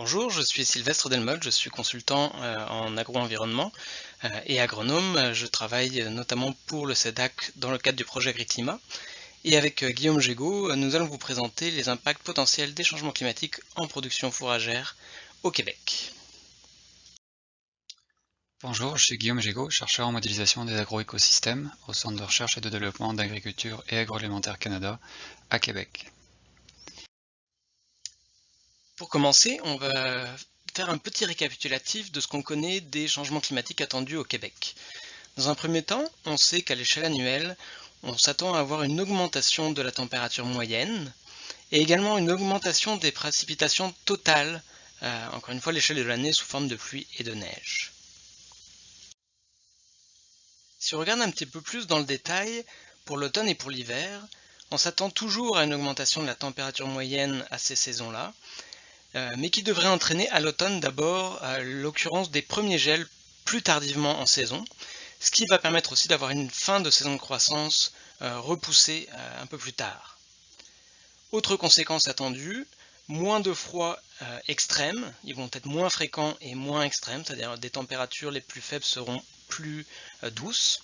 Bonjour, je suis Sylvestre Delmotte, je suis consultant en agro-environnement et agronome. Je travaille notamment pour le CEDAC dans le cadre du projet AgriClimat. Et avec Guillaume Gégaud, nous allons vous présenter les impacts potentiels des changements climatiques en production fourragère au Québec. Bonjour, je suis Guillaume Gégaud, chercheur en modélisation des agroécosystèmes au Centre de recherche et de développement d'agriculture et agroalimentaire Canada à Québec. Pour commencer, on va faire un petit récapitulatif de ce qu'on connaît des changements climatiques attendus au Québec. Dans un premier temps, on sait qu'à l'échelle annuelle, on s'attend à avoir une augmentation de la température moyenne et également une augmentation des précipitations totales, encore une fois à l'échelle de l'année sous forme de pluie et de neige. Si on regarde un petit peu plus dans le détail, pour l'automne et pour l'hiver, on s'attend toujours à une augmentation de la température moyenne à ces saisons-là, mais qui devrait entraîner à l'automne d'abord l'occurrence des premiers gels plus tardivement en saison, ce qui va permettre aussi d'avoir une fin de saison de croissance repoussée un peu plus tard. Autre conséquence attendue, moins de froid extrême, ils vont être moins fréquents et moins extrêmes, c'est-à-dire des températures les plus faibles seront plus douces.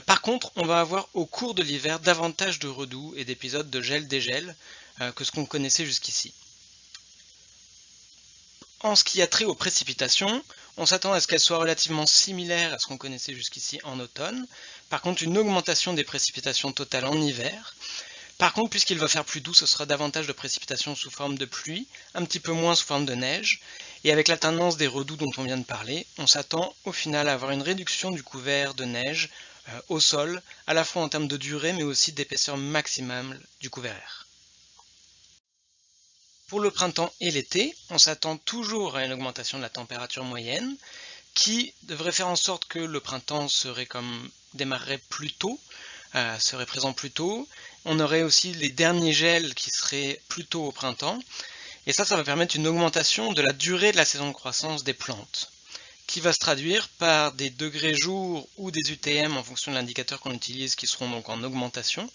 Par contre, on va avoir au cours de l'hiver davantage de redoux et d'épisodes de gel-dégel que ce qu'on connaissait jusqu'ici. En ce qui a trait aux précipitations, on s'attend à ce qu'elles soient relativement similaires à ce qu'on connaissait jusqu'ici en automne. Par contre, une augmentation des précipitations totales en hiver. Par contre, puisqu'il va faire plus doux, ce sera davantage de précipitations sous forme de pluie, un petit peu moins sous forme de neige. Et avec l'alternance des redoux dont on vient de parler, on s'attend au final à avoir une réduction du couvert de neige au sol, à la fois en termes de durée, mais aussi d'épaisseur maximale du couvert. Pour le printemps et l'été, on s'attend toujours à une augmentation de la température moyenne, qui devrait faire en sorte que le printemps démarrerait plus tôt, serait présent plus tôt. On aurait aussi les derniers gels qui seraient plus tôt au printemps. Et ça va permettre une augmentation de la durée de la saison de croissance des plantes, qui va se traduire par des degrés jour ou des UTM en fonction de l'indicateur qu'on utilise, qui seront donc en augmentation.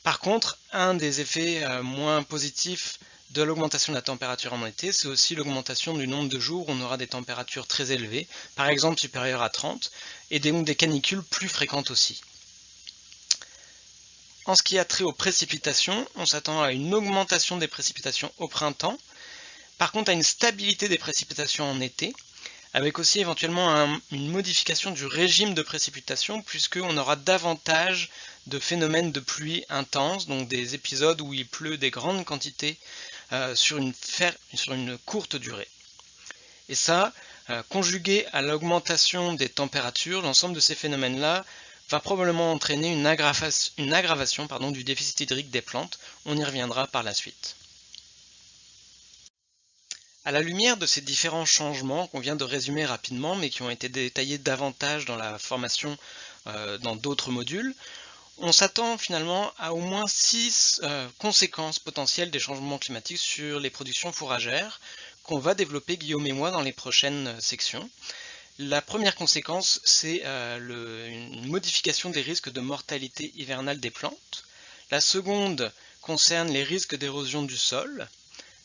Par contre, un des effets moins positifs de l'augmentation de la température en été, c'est aussi l'augmentation du nombre de jours où on aura des températures très élevées, par exemple supérieures à 30, et donc des canicules plus fréquentes aussi. En ce qui a trait aux précipitations, on s'attend à une augmentation des précipitations au printemps, par contre à une stabilité des précipitations en été, avec aussi éventuellement une modification du régime de précipitation, puisqu'on aura davantage de phénomènes de pluie intense, donc des épisodes où il pleut des grandes quantités sur une courte durée. Et ça, conjugué à l'augmentation des températures, l'ensemble de ces phénomènes-là va probablement entraîner une aggravation du déficit hydrique des plantes. On y reviendra par la suite. À la lumière de ces différents changements qu'on vient de résumer rapidement, mais qui ont été détaillés davantage dans la formation dans d'autres modules, on s'attend finalement à au moins 6 conséquences potentielles des changements climatiques sur les productions fourragères qu'on va développer Guillaume et moi dans les prochaines sections. La première conséquence, c'est une modification des risques de mortalité hivernale des plantes. La seconde concerne les risques d'érosion du sol.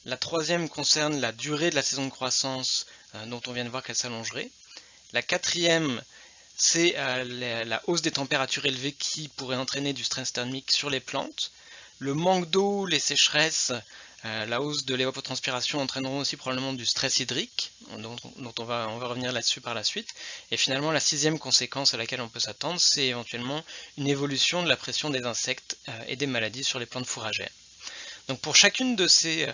La troisième concerne la durée de la saison de croissance dont on vient de voir qu'elle s'allongerait. La quatrième, c'est la hausse des températures élevées qui pourrait entraîner du stress thermique sur les plantes. Le manque d'eau, les sécheresses, la hausse de l'évapotranspiration entraîneront aussi probablement du stress hydrique, dont on va revenir là-dessus par la suite. Et finalement, la sixième conséquence à laquelle on peut s'attendre, c'est éventuellement une évolution de la pression des insectes et des maladies sur les plantes fourragères. Donc pour chacune de ces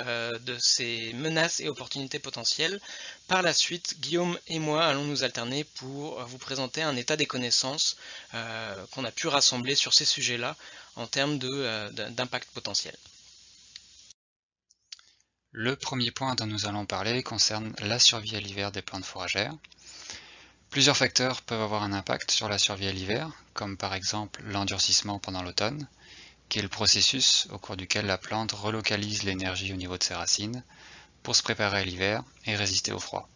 menaces et opportunités potentielles, par la suite, Guillaume et moi allons nous alterner pour vous présenter un état des connaissances qu'on a pu rassembler sur ces sujets-là en termes d'impact potentiel. Le premier point dont nous allons parler concerne la survie à l'hiver des plantes fourragères. Plusieurs facteurs peuvent avoir un impact sur la survie à l'hiver, comme par exemple l'endurcissement pendant l'automne, qui est le processus au cours duquel la plante relocalise l'énergie au niveau de ses racines pour se préparer à l'hiver et résister au froid.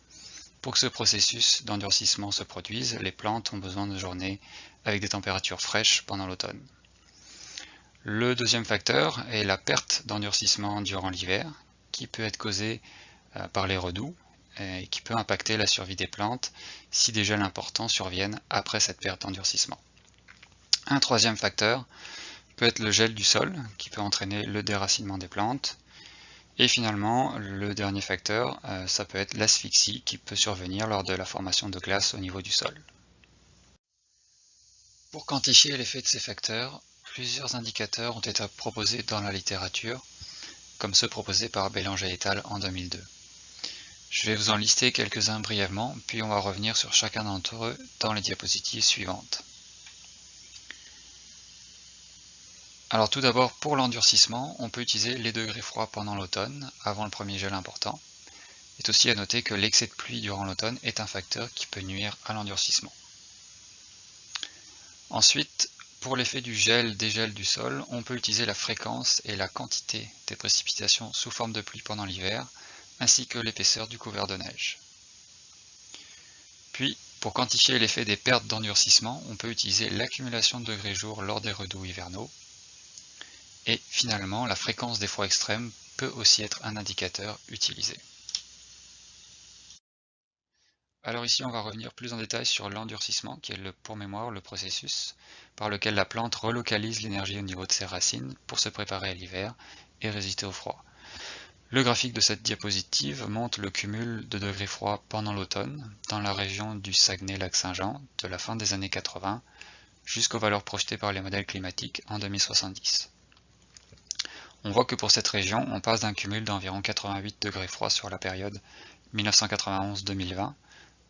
Pour que ce processus d'endurcissement se produise, les plantes ont besoin de journées avec des températures fraîches pendant l'automne. Le deuxième facteur est la perte d'endurcissement durant l'hiver, qui peut être causée par les redoux et qui peut impacter la survie des plantes si des gels importants surviennent après cette période d'endurcissement. Un troisième facteur peut être le gel du sol qui peut entraîner le déracinement des plantes. Et finalement, le dernier facteur, ça peut être l'asphyxie qui peut survenir lors de la formation de glace au niveau du sol. Pour quantifier l'effet de ces facteurs, plusieurs indicateurs ont été proposés dans la littérature, comme ceux proposés par Bélanger et al. En 2002. Je vais vous en lister quelques-uns brièvement, puis on va revenir sur chacun d'entre eux dans les diapositives suivantes. Alors tout d'abord, pour l'endurcissement, on peut utiliser les degrés froids pendant l'automne, avant le premier gel important. Il est aussi à noter que l'excès de pluie durant l'automne est un facteur qui peut nuire à l'endurcissement. Ensuite, pour l'effet du gel-dégel du sol, on peut utiliser la fréquence et la quantité des précipitations sous forme de pluie pendant l'hiver, ainsi que l'épaisseur du couvert de neige. Puis, pour quantifier l'effet des pertes d'endurcissement, on peut utiliser l'accumulation de degrés jour lors des redoux hivernaux. Et finalement, la fréquence des froids extrêmes peut aussi être un indicateur utilisé. Alors ici, on va revenir plus en détail sur l'endurcissement, qui est pour mémoire le processus par lequel la plante relocalise l'énergie au niveau de ses racines pour se préparer à l'hiver et résister au froid. Le graphique de cette diapositive montre le cumul de degrés froids pendant l'automne dans la région du Saguenay-Lac-Saint-Jean de la fin des années 80 jusqu'aux valeurs projetées par les modèles climatiques en 2070. On voit que pour cette région, on passe d'un cumul d'environ 88 degrés froids sur la période 1991-2020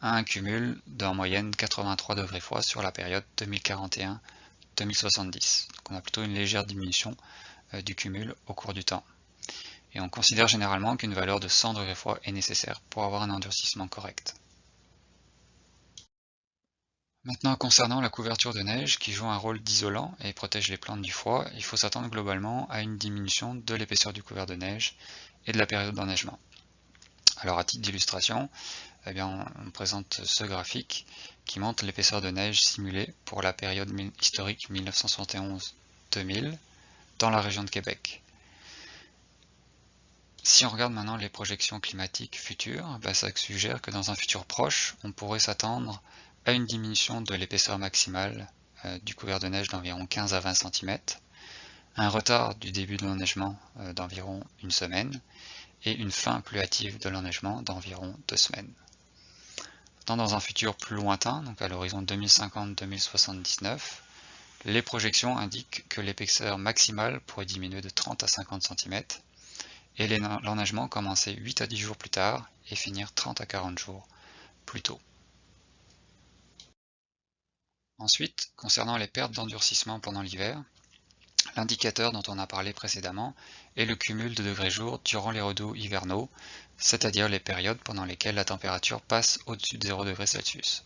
à un cumul d'en moyenne 83 degrés froids sur la période 2041-2070. Donc on a plutôt une légère diminution du cumul au cours du temps. Et on considère généralement qu'une valeur de 100 degrés froids est nécessaire pour avoir un endurcissement correct. Maintenant, concernant la couverture de neige qui joue un rôle d'isolant et protège les plantes du froid, il faut s'attendre globalement à une diminution de l'épaisseur du couvert de neige et de la période d'enneigement. Alors à titre d'illustration, on présente ce graphique qui montre l'épaisseur de neige simulée pour la période historique 1971-2000 dans la région de Québec. Si on regarde maintenant les projections climatiques futures, ça suggère que dans un futur proche, on pourrait s'attendre à une diminution de l'épaisseur maximale du couvert de neige d'environ 15 à 20 cm, un retard du début de l'enneigement d'environ une semaine, et une fin plus hâtive de l'enneigement d'environ 2 semaines. Dans un futur plus lointain, donc à l'horizon 2050-2079, les projections indiquent que l'épaisseur maximale pourrait diminuer de 30 à 50 cm, et l'enneigement commencer 8 à 10 jours plus tard et finir 30 à 40 jours plus tôt. Ensuite, concernant les pertes d'endurcissement pendant l'hiver, l'indicateur dont on a parlé précédemment est le cumul de degrés jour durant les redoux hivernaux, c'est-à-dire les périodes pendant lesquelles la température passe au-dessus de 0 degrés Celsius.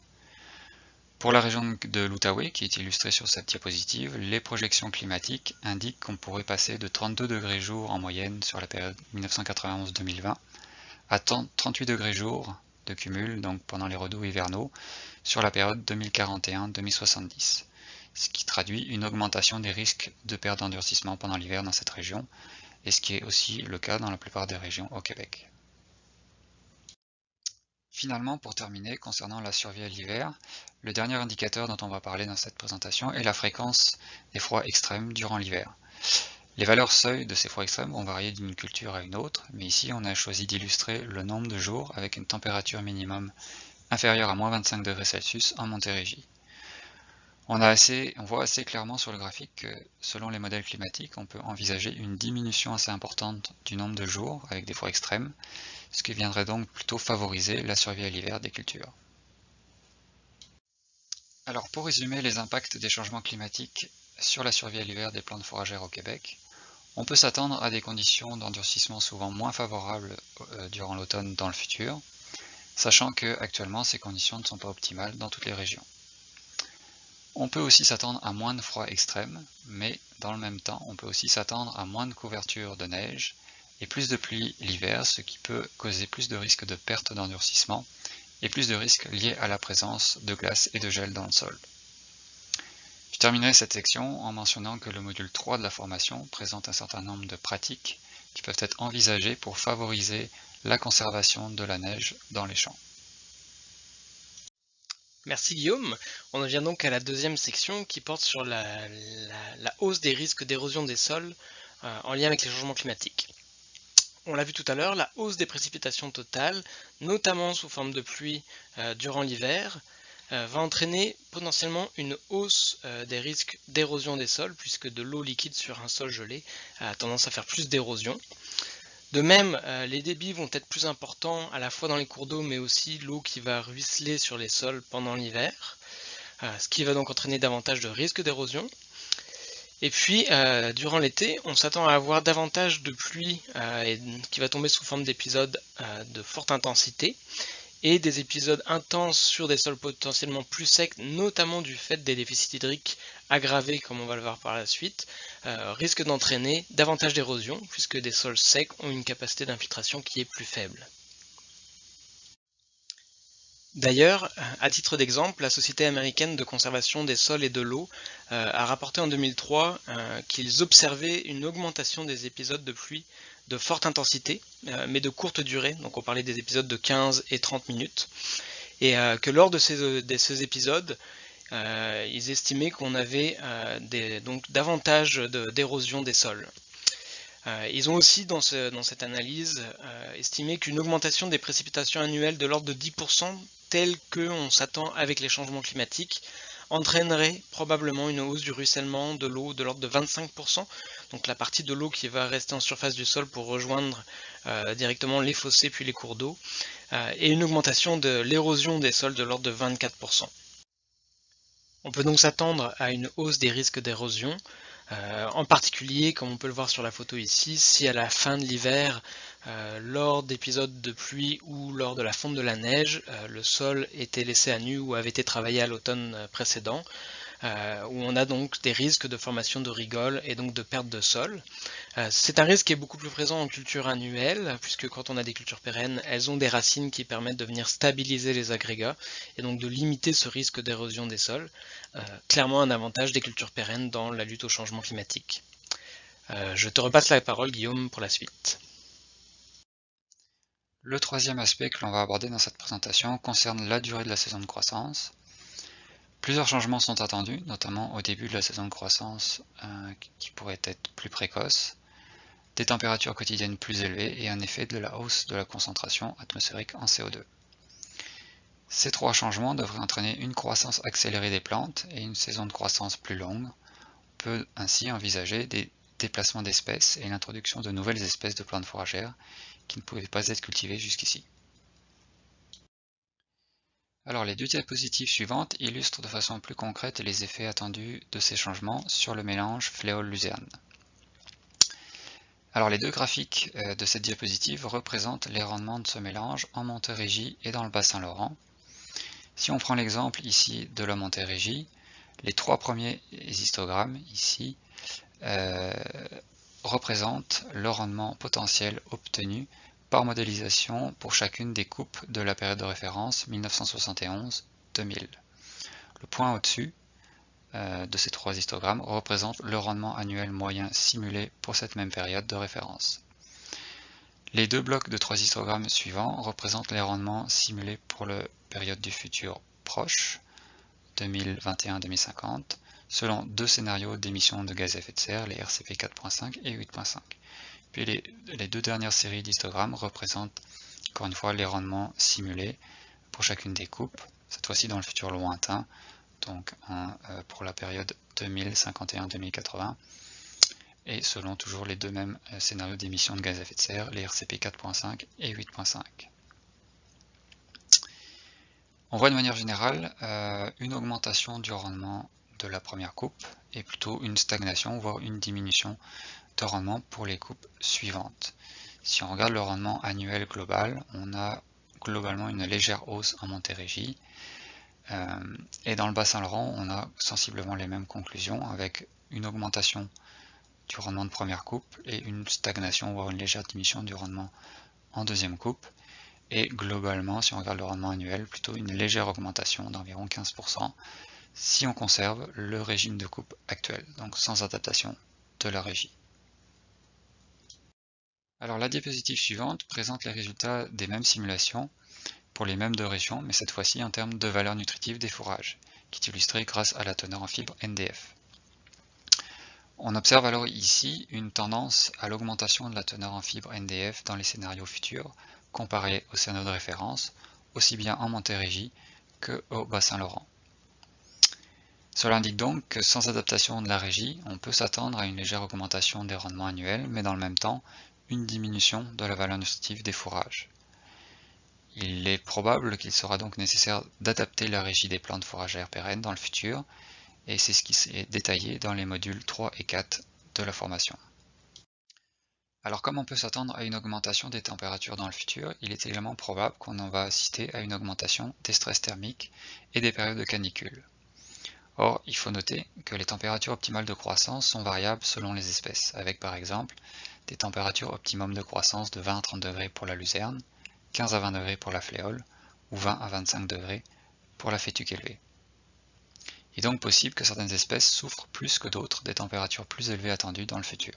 Pour la région de l'Outaouais, qui est illustrée sur cette diapositive, les projections climatiques indiquent qu'on pourrait passer de 32 degrés jour en moyenne sur la période 1991-2020 à 38 degrés jour de cumul, donc pendant les redoux hivernaux, sur la période 2041-2070, ce qui traduit une augmentation des risques de perte d'endurcissement pendant l'hiver dans cette région, et ce qui est aussi le cas dans la plupart des régions au Québec. Finalement, pour terminer, concernant la survie à l'hiver, le dernier indicateur dont on va parler dans cette présentation est la fréquence des froids extrêmes durant l'hiver. Les valeurs seuil de ces froids extrêmes vont varier d'une culture à une autre, mais ici on a choisi d'illustrer le nombre de jours avec une température minimum inférieure à moins 25 degrés Celsius en Montérégie. On voit assez clairement sur le graphique que selon les modèles climatiques, on peut envisager une diminution assez importante du nombre de jours avec des froids extrêmes, ce qui viendrait donc plutôt favoriser la survie à l'hiver des cultures. Alors pour résumer les impacts des changements climatiques sur la survie à l'hiver des plantes fourragères au Québec, on peut s'attendre à des conditions d'endurcissement souvent moins favorables durant l'automne dans le futur, sachant que actuellement ces conditions ne sont pas optimales dans toutes les régions. On peut aussi s'attendre à moins de froid extrême, mais dans le même temps, on peut aussi s'attendre à moins de couverture de neige et plus de pluie l'hiver, ce qui peut causer plus de risques de perte d'endurcissement et plus de risques liés à la présence de glace et de gel dans le sol. Je terminerai cette section en mentionnant que le module 3 de la formation présente un certain nombre de pratiques qui peuvent être envisagées pour favoriser la conservation de la neige dans les champs. Merci Guillaume. On en vient donc à la deuxième section qui porte sur la hausse des risques d'érosion des sols en lien avec les changements climatiques. On l'a vu tout à l'heure, la hausse des précipitations totales, notamment sous forme de pluie durant l'hiver, va entraîner potentiellement une hausse des risques d'érosion des sols, puisque de l'eau liquide sur un sol gelé a tendance à faire plus d'érosion. De même, les débits vont être plus importants à la fois dans les cours d'eau, mais aussi l'eau qui va ruisseler sur les sols pendant l'hiver, ce qui va donc entraîner davantage de risques d'érosion. Et puis, durant l'été, on s'attend à avoir davantage de pluie qui va tomber sous forme d'épisodes de forte intensité, et des épisodes intenses sur des sols potentiellement plus secs, notamment du fait des déficits hydriques aggravés, comme on va le voir par la suite, risquent d'entraîner davantage d'érosion, puisque des sols secs ont une capacité d'infiltration qui est plus faible. D'ailleurs, à titre d'exemple, la Société américaine de conservation des sols et de l'eau a rapporté en 2003 qu'ils observaient une augmentation des épisodes de pluie de forte intensité, mais de courte durée, donc on parlait des épisodes de 15 et 30 minutes, et que lors de ces épisodes, ils estimaient qu'on avait donc davantage d'érosion des sols. Ils ont aussi, dans cette analyse, estimé qu'une augmentation des précipitations annuelles de l'ordre de 10%, telle qu'on s'attend avec les changements climatiques, entraînerait probablement une hausse du ruissellement de l'eau de l'ordre de 25%, donc la partie de l'eau qui va rester en surface du sol pour rejoindre directement les fossés puis les cours d'eau, et une augmentation de l'érosion des sols de l'ordre de 24%. On peut donc s'attendre à une hausse des risques d'érosion, en particulier, comme on peut le voir sur la photo ici, si à la fin de l'hiver, lors d'épisodes de pluie ou lors de la fonte de la neige, le sol était laissé à nu ou avait été travaillé à l'automne précédent, où on a donc des risques de formation de rigoles et donc de perte de sol. C'est un risque qui est beaucoup plus présent en culture annuelle, puisque quand on a des cultures pérennes, elles ont des racines qui permettent de venir stabiliser les agrégats et donc de limiter ce risque d'érosion des sols. Clairement un avantage des cultures pérennes dans la lutte au changement climatique. Je te repasse la parole Guillaume pour la suite. Le troisième aspect que l'on va aborder dans cette présentation concerne la durée de la saison de croissance. Plusieurs changements sont attendus, notamment au début de la saison de croissance qui pourrait être plus précoce, des températures quotidiennes plus élevées et un effet de la hausse de la concentration atmosphérique en CO2. Ces trois changements devraient entraîner une croissance accélérée des plantes et une saison de croissance plus longue. On peut ainsi envisager des déplacements d'espèces et l'introduction de nouvelles espèces de plantes fourragères qui ne pouvaient pas être cultivées jusqu'ici. Alors les deux diapositives suivantes illustrent de façon plus concrète les effets attendus de ces changements sur le mélange fléole-luzerne. Alors les deux graphiques de cette diapositive représentent les rendements de ce mélange en Montérégie et dans le Bas-Saint-Laurent. Si on prend l'exemple ici de la Montérégie, les trois premiers histogrammes ici représentent le rendement potentiel obtenu par modélisation pour chacune des coupes de la période de référence 1971-2000. Le point au-dessus de ces trois histogrammes représente le rendement annuel moyen simulé pour cette même période de référence. Les deux blocs de trois histogrammes suivants représentent les rendements simulés pour la période du futur proche, 2021-2050, selon deux scénarios d'émissions de gaz à effet de serre, les RCP 4.5 et 8.5. Puis les deux dernières séries d'histogrammes représentent encore une fois les rendements simulés pour chacune des coupes, cette fois-ci dans le futur lointain, donc pour la période 2051-2080, et selon toujours les deux mêmes scénarios d'émissions de gaz à effet de serre, les RCP 4.5 et 8.5. On voit de manière générale une augmentation du rendement de la première coupe et plutôt une stagnation, voire une diminution de rendement pour les coupes suivantes. Si on regarde le rendement annuel global, on a globalement une légère hausse en Montérégie, et dans le Bas-Saint-Laurent, on a sensiblement les mêmes conclusions avec une augmentation du rendement de première coupe et une stagnation, voire une légère diminution du rendement en deuxième coupe. Et globalement, si on regarde le rendement annuel, plutôt une légère augmentation d'environ 15% si on conserve le régime de coupe actuel, donc sans adaptation de la régie. Alors la diapositive suivante présente les résultats des mêmes simulations pour les mêmes deux régions, mais cette fois-ci en termes de valeur nutritive des fourrages, qui est illustrée grâce à la teneur en fibres NDF. On observe alors ici une tendance à l'augmentation de la teneur en fibres NDF dans les scénarios futurs, comparé aux scénarios de référence, aussi bien en Montérégie que au Bas-Saint-Laurent. Cela indique donc que sans adaptation de la régie, on peut s'attendre à une légère augmentation des rendements annuels, mais dans le même temps, une diminution de la valeur nutritive des fourrages. Il est probable qu'il sera donc nécessaire d'adapter la régie des plantes fourragères pérennes dans le futur, et c'est ce qui est détaillé dans les modules 3 et 4 de la formation. Alors comme on peut s'attendre à une augmentation des températures dans le futur, il est également probable qu'on en va assister à une augmentation des stress thermiques et des périodes de canicule. Or, il faut noter que les températures optimales de croissance sont variables selon les espèces, avec par exemple des températures optimum de croissance de 20 à 30 degrés pour la luzerne, 15 à 20 degrés pour la fléole, ou 20 à 25 degrés pour la fétuque élevée. Il est donc possible que certaines espèces souffrent plus que d'autres des températures plus élevées attendues dans le futur.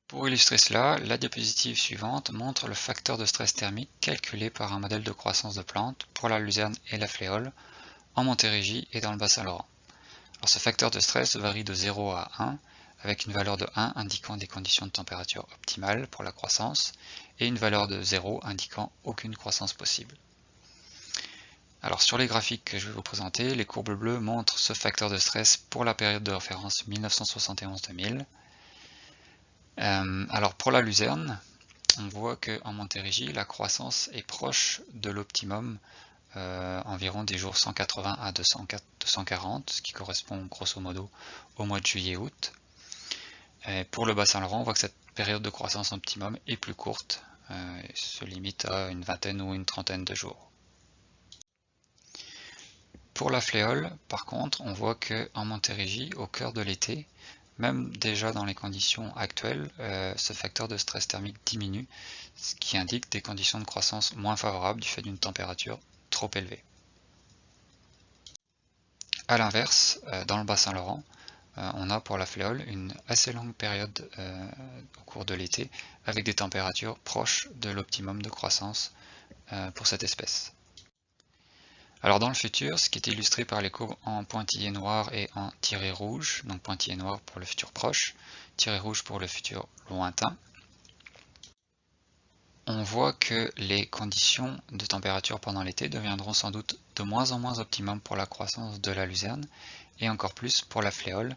Pour illustrer cela, la diapositive suivante montre le facteur de stress thermique calculé par un modèle de croissance de plantes pour la luzerne et la fléole en Montérégie et dans le Bas-Saint-Laurent. Alors ce facteur de stress varie de 0 à 1, avec une valeur de 1 indiquant des conditions de température optimales pour la croissance et une valeur de 0 indiquant aucune croissance possible. Alors sur les graphiques que je vais vous présenter, les courbes bleues montrent ce facteur de stress pour la période de référence 1971-2000. Alors pour la luzerne, on voit qu'en Montérégie, la croissance est proche de l'optimum, environ des jours 180 à 240, ce qui correspond grosso modo au mois de juillet-août. Pour le Bas-Saint-Laurent, on voit que cette période de croissance optimum est plus courte, et se limite à une vingtaine ou une trentaine de jours. Pour la fléole, par contre, on voit qu'en Montérégie, au cœur de l'été, même déjà dans les conditions actuelles, ce facteur de stress thermique diminue, ce qui indique des conditions de croissance moins favorables du fait d'une température trop élevée. A l'inverse, dans le Bas-Saint-Laurent, on a pour la fléole une assez longue période au cours de l'été avec des températures proches de l'optimum de croissance pour cette espèce. Alors dans le futur, ce qui est illustré par les courbes en pointillés noirs et en tirés rouges, donc pointillés noirs pour le futur proche, tirés rouges pour le futur lointain, on voit que les conditions de température pendant l'été deviendront sans doute de moins en moins optimum pour la croissance de la luzerne et encore plus pour la fléole,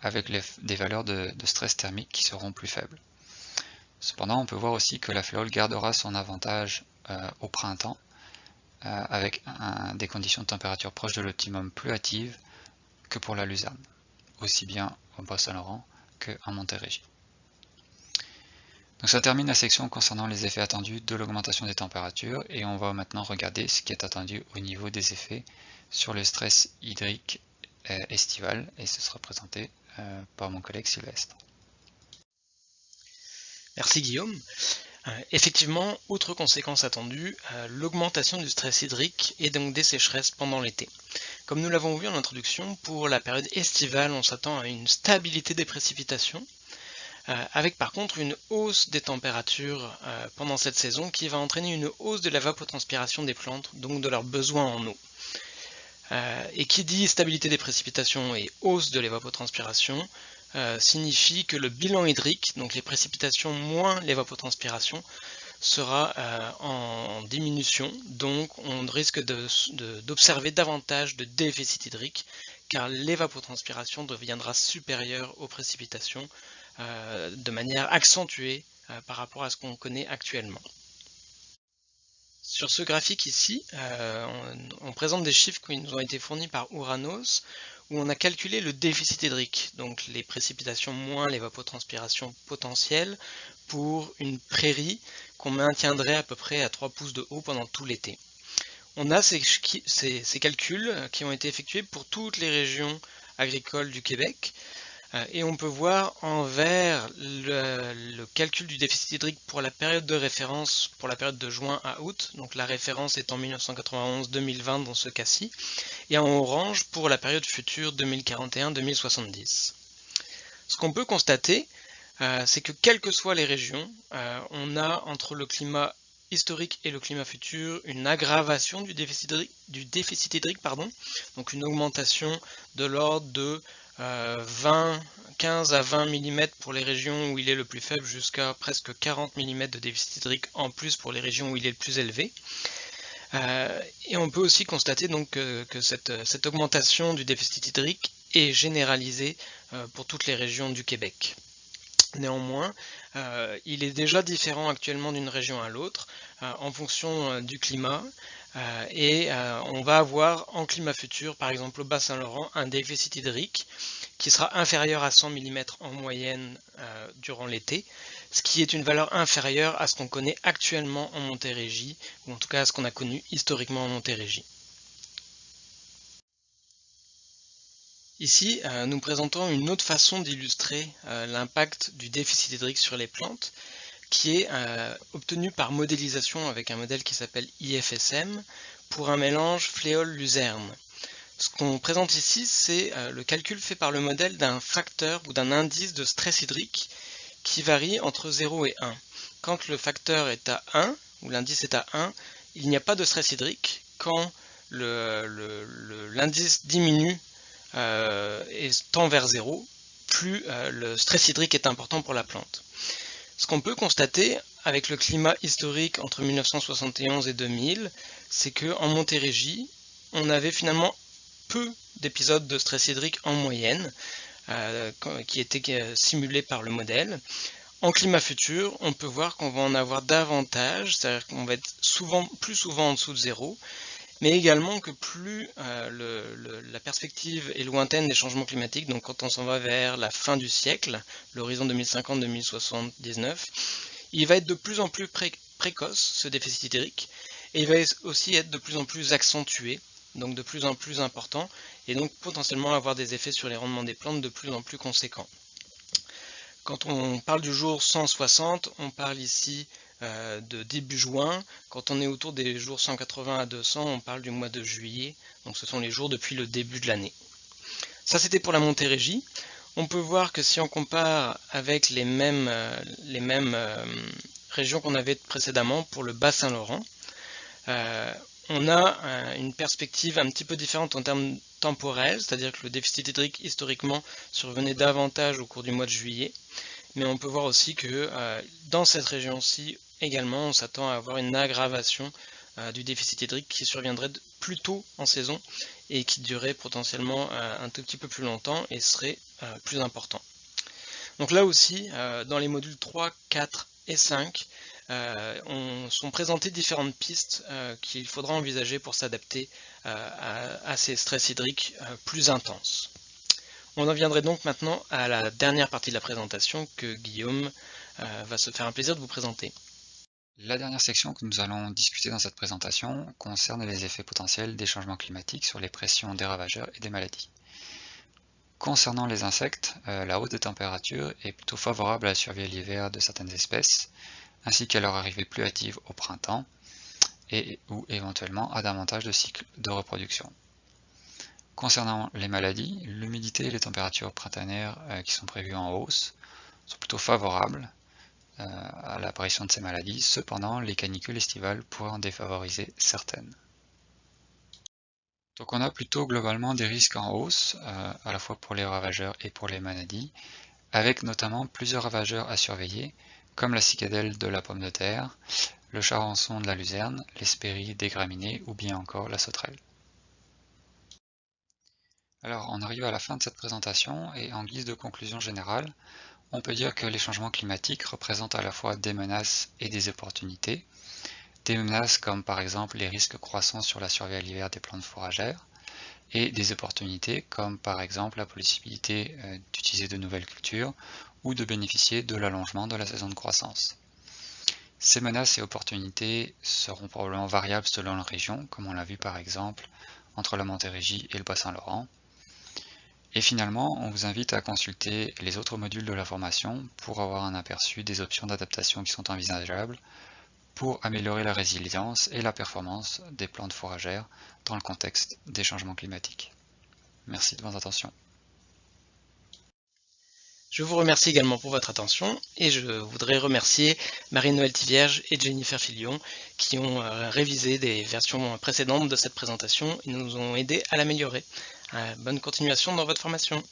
avec des valeurs de stress thermique qui seront plus faibles. Cependant, on peut voir aussi que la fléole gardera son avantage au printemps, avec des conditions de température proches de l'optimum plus hâtives que pour la luzerne, aussi bien au Bas-Saint-Laurent qu'en Montérégie. Donc ça termine la section concernant les effets attendus de l'augmentation des températures et on va maintenant regarder ce qui est attendu au niveau des effets sur le stress hydrique estival et ce sera présenté par mon collègue Sylvestre. Merci Guillaume. Effectivement, autre conséquence attendue, l'augmentation du stress hydrique et donc des sécheresses pendant l'été. Comme nous l'avons vu en introduction, pour la période estivale, on s'attend à une stabilité des précipitations, avec par contre une hausse des températures pendant cette saison qui va entraîner une hausse de l'evapotranspiration des plantes, donc de leurs besoins en eau. Et qui dit stabilité des précipitations et hausse de l'évapotranspiration, signifie que le bilan hydrique, donc les précipitations moins l'évapotranspiration, sera en diminution, donc on risque d'observer davantage de déficit hydrique, car l'évapotranspiration deviendra supérieure aux précipitations de manière accentuée par rapport à ce qu'on connaît actuellement. Sur ce graphique ici, on présente des chiffres qui nous ont été fournis par Ouranos, où on a calculé le déficit hydrique, donc les précipitations moins l'évapotranspiration potentielle, pour une prairie qu'on maintiendrait à peu près à 3 pouces de haut pendant tout l'été. On a ces calculs qui ont été effectués pour toutes les régions agricoles du Québec, et on peut voir en vert le calcul du déficit hydrique pour la période de référence, pour la période de juin à août, donc la référence étant 1991-2020 dans ce cas-ci, et en orange pour la période future 2041-2070. Ce qu'on peut constater, c'est que quelles que soient les régions, on a entre le climat historique et le climat futur une aggravation du déficit hydrique, donc une augmentation de l'ordre de 15 à 20 mm pour les régions où il est le plus faible, jusqu'à presque 40 mm de déficit hydrique en plus pour les régions où il est le plus élevé. Et on peut aussi constater donc que cette augmentation du déficit hydrique est généralisée pour toutes les régions du Québec. Néanmoins, il est déjà différent actuellement d'une région à l'autre en fonction du climat, et on va avoir en climat futur, par exemple au Bas-Saint-Laurent, un déficit hydrique qui sera inférieur à 100 mm en moyenne durant l'été, ce qui est une valeur inférieure à ce qu'on connaît actuellement en Montérégie, ou en tout cas à ce qu'on a connu historiquement en Montérégie. Ici, nous présentons une autre façon d'illustrer l'impact du déficit hydrique sur les plantes, qui est obtenu par modélisation avec un modèle qui s'appelle IFSM pour un mélange fléole-luzerne. Ce qu'on présente ici, c'est le calcul fait par le modèle d'un facteur ou d'un indice de stress hydrique qui varie entre 0 et 1. Quand le facteur est à 1, ou l'indice est à 1, il n'y a pas de stress hydrique. Quand l'indice diminue et tend vers 0, plus le stress hydrique est important pour la plante. Ce qu'on peut constater avec le climat historique entre 1971 et 2000, c'est qu'en Montérégie, on avait finalement peu d'épisodes de stress hydrique en moyenne, qui étaient simulés par le modèle. En climat futur, on peut voir qu'on va en avoir davantage, c'est-à-dire qu'on va être plus souvent en dessous de 0, mais également que plus la perspective est lointaine des changements climatiques, donc quand on s'en va vers la fin du siècle, l'horizon 2050-2079, il va être de plus en plus précoce, ce déficit hydrique, et il va aussi être de plus en plus accentué, donc de plus en plus important, et donc potentiellement avoir des effets sur les rendements des plantes de plus en plus conséquents. Quand on parle du jour 160, on parle ici de début juin. Quand on est autour des jours 180 à 200, on parle du mois de juillet. Donc ce sont les jours depuis le début de l'année. Ça, c'était pour la Montérégie. On peut voir que si on compare avec les mêmes régions qu'on avait précédemment pour le Bas-Saint-Laurent, on a une perspective un petit peu différente en termes temporels, c'est-à-dire que le déficit hydrique historiquement survenait davantage au cours du mois de juillet, mais on peut voir aussi que dans cette région-ci également on s'attend à avoir une aggravation du déficit hydrique qui surviendrait plus tôt en saison et qui durerait potentiellement un tout petit peu plus longtemps et serait plus important. Donc là aussi, dans les modules 3, 4 et 5, sont présentées différentes pistes qu'il faudra envisager pour s'adapter à ces stress hydriques plus intenses. On en viendrait donc maintenant à la dernière partie de la présentation que Guillaume va se faire un plaisir de vous présenter. La dernière section que nous allons discuter dans cette présentation concerne les effets potentiels des changements climatiques sur les pressions des ravageurs et des maladies. Concernant les insectes, la hausse des températures est plutôt favorable à la survie à l'hiver de certaines espèces, ainsi qu'à leur arrivée plus hâtive au printemps, et ou éventuellement à davantage de cycles de reproduction. Concernant les maladies, l'humidité et les températures printanières qui sont prévues en hausse sont plutôt favorables à l'apparition de ces maladies. Cependant, les canicules estivales pourraient en défavoriser certaines. Donc on a plutôt globalement des risques en hausse, à la fois pour les ravageurs et pour les maladies, avec notamment plusieurs ravageurs à surveiller, comme la cicadelle de la pomme de terre, le charançon de la luzerne, l'hespérie des graminées ou bien encore la sauterelle. Alors on arrive à la fin de cette présentation et en guise de conclusion générale, on peut dire que les changements climatiques représentent à la fois des menaces et des opportunités. Des menaces comme par exemple les risques croissants sur la survie à l'hiver des plantes fourragères, et des opportunités comme par exemple la possibilité d'utiliser de nouvelles cultures ou de bénéficier de l'allongement de la saison de croissance. Ces menaces et opportunités seront probablement variables selon la région, comme on l'a vu par exemple entre la Montérégie et le Bas-Saint-Laurent. Et finalement, on vous invite à consulter les autres modules de la formation pour avoir un aperçu des options d'adaptation qui sont envisageables pour améliorer la résilience et la performance des plantes fourragères dans le contexte des changements climatiques. Merci de votre attention. Je vous remercie également pour votre attention et je voudrais remercier Marie-Noëlle Thivierge et Jennifer Filion qui ont révisé des versions précédentes de cette présentation et nous ont aidé à l'améliorer. Bonne continuation dans votre formation.